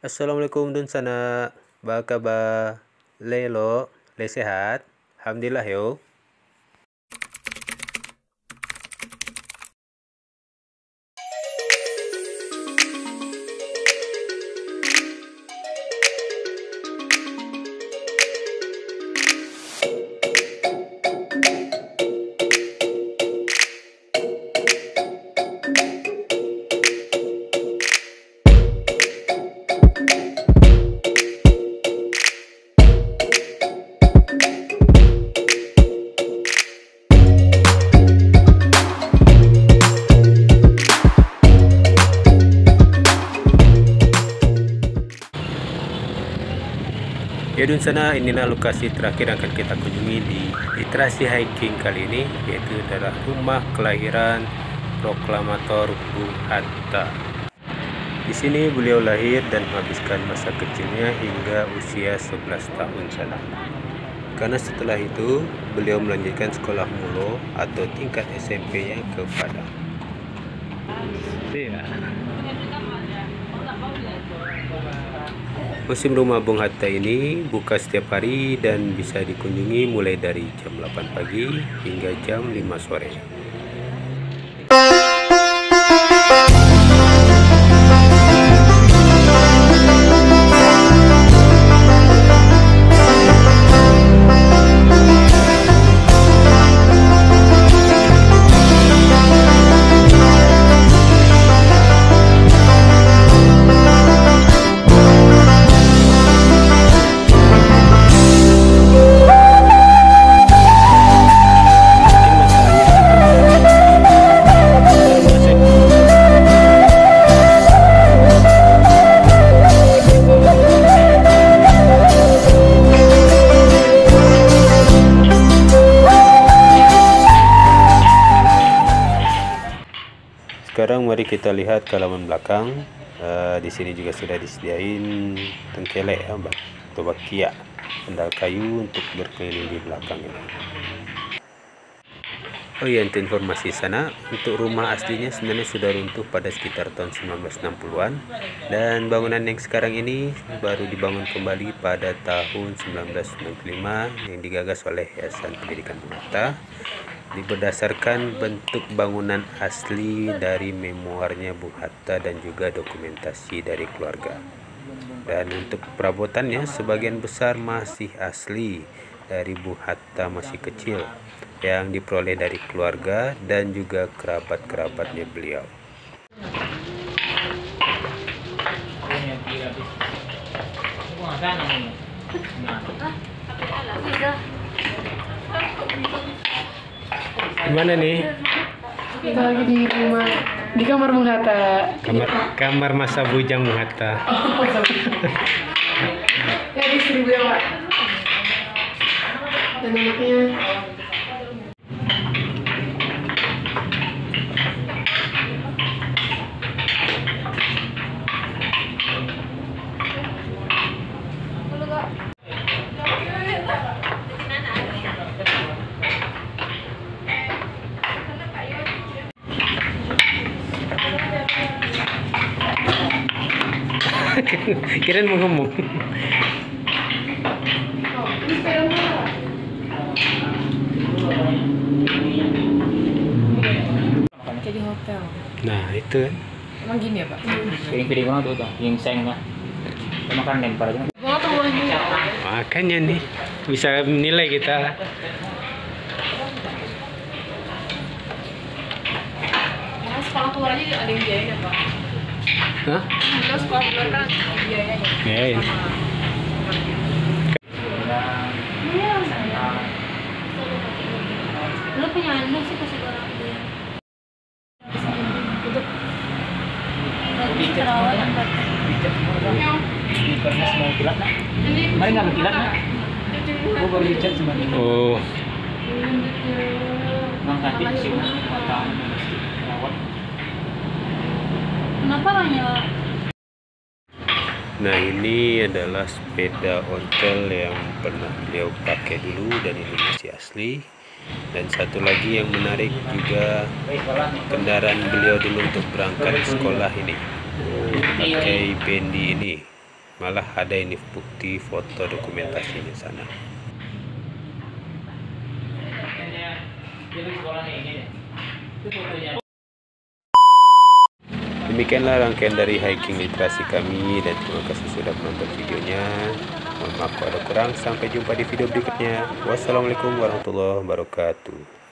Assalamualaikum dun sana. Ba kabar? Le lo, le sehat? Alhamdulillah yo. Ya dun sana, inilah lokasi terakhir yang akan kita kunjungi di literasi hiking kali ini, yaitu adalah rumah kelahiran proklamator Bung Hatta. Di sini beliau lahir dan menghabiskan masa kecilnya hingga usia 11 tahun sana. Karena setelah itu beliau melanjutkan sekolah mulo atau tingkat SMP-nya ke Padang. Museum Rumah Bung Hatta ini buka setiap hari dan bisa dikunjungi mulai dari jam 8 pagi hingga jam 5 sore. Sekarang mari kita lihat ke halaman belakang. Di sini juga sudah disediain tengkelek atau bakia, sandal kayu untuk berkeliling di belakang ini. Oh iya, untuk informasi sana, untuk rumah aslinya sebenarnya sudah runtuh pada sekitar tahun 1960-an, dan bangunan yang sekarang ini baru dibangun kembali pada tahun 1995 yang digagas oleh Yayasan Pendidikan Bung Hatta. Berdasarkan bentuk bangunan asli dari memoarnya Bung Hatta dan juga dokumentasi dari keluarga. Dan untuk perabotannya sebagian besar masih asli dari Bung Hatta masih kecil yang diperoleh dari keluarga dan juga kerabat-kerabatnya beliau. Gimana nih? Kita lagi di rumah, di kamar Bung Hatta. Kamar masa bujang Bung Hatta. Ya, istri beliau, Pak. Dan anaknya. Kirain mau ngomong. Kayak di hotel. Nah itu kan. Emang gini ya, Pak? Piring-piring banget tuh, gingsengnya. Makan lempar aja. Gua tuh rumahnya. Makanya nih bisa menilai kita. Nah, sekolah keluar aja ada yang biayain ya, Pak? Hah? Kita sekolah keluar kan biayain. Biayain. Lu punya anu sih kasih orang dia untuk lagi terawat tempat Sneakernya semua kilat nak. Kemarin nggak berkilat nak. Gua baru dicat sebenarnya. Oh, Ngangkat di sini. Rawat. kenapa banyak? nah ini adalah sepeda ontel yang pernah beliau pakai dulu dan ini masih asli. Dan satu lagi yang menarik juga kendaraan beliau dulu untuk berangkat sekolah ini, pakai bendi ini. Malah ada ini bukti foto dokumentasinya sana. Demikianlah rangkaian dari hiking literasi kami, dan terima kasih sudah menonton videonya. Mohon maaf kalau ada kurang. Sampai jumpa di video berikutnya. Wassalamualaikum warahmatullahi wabarakatuh.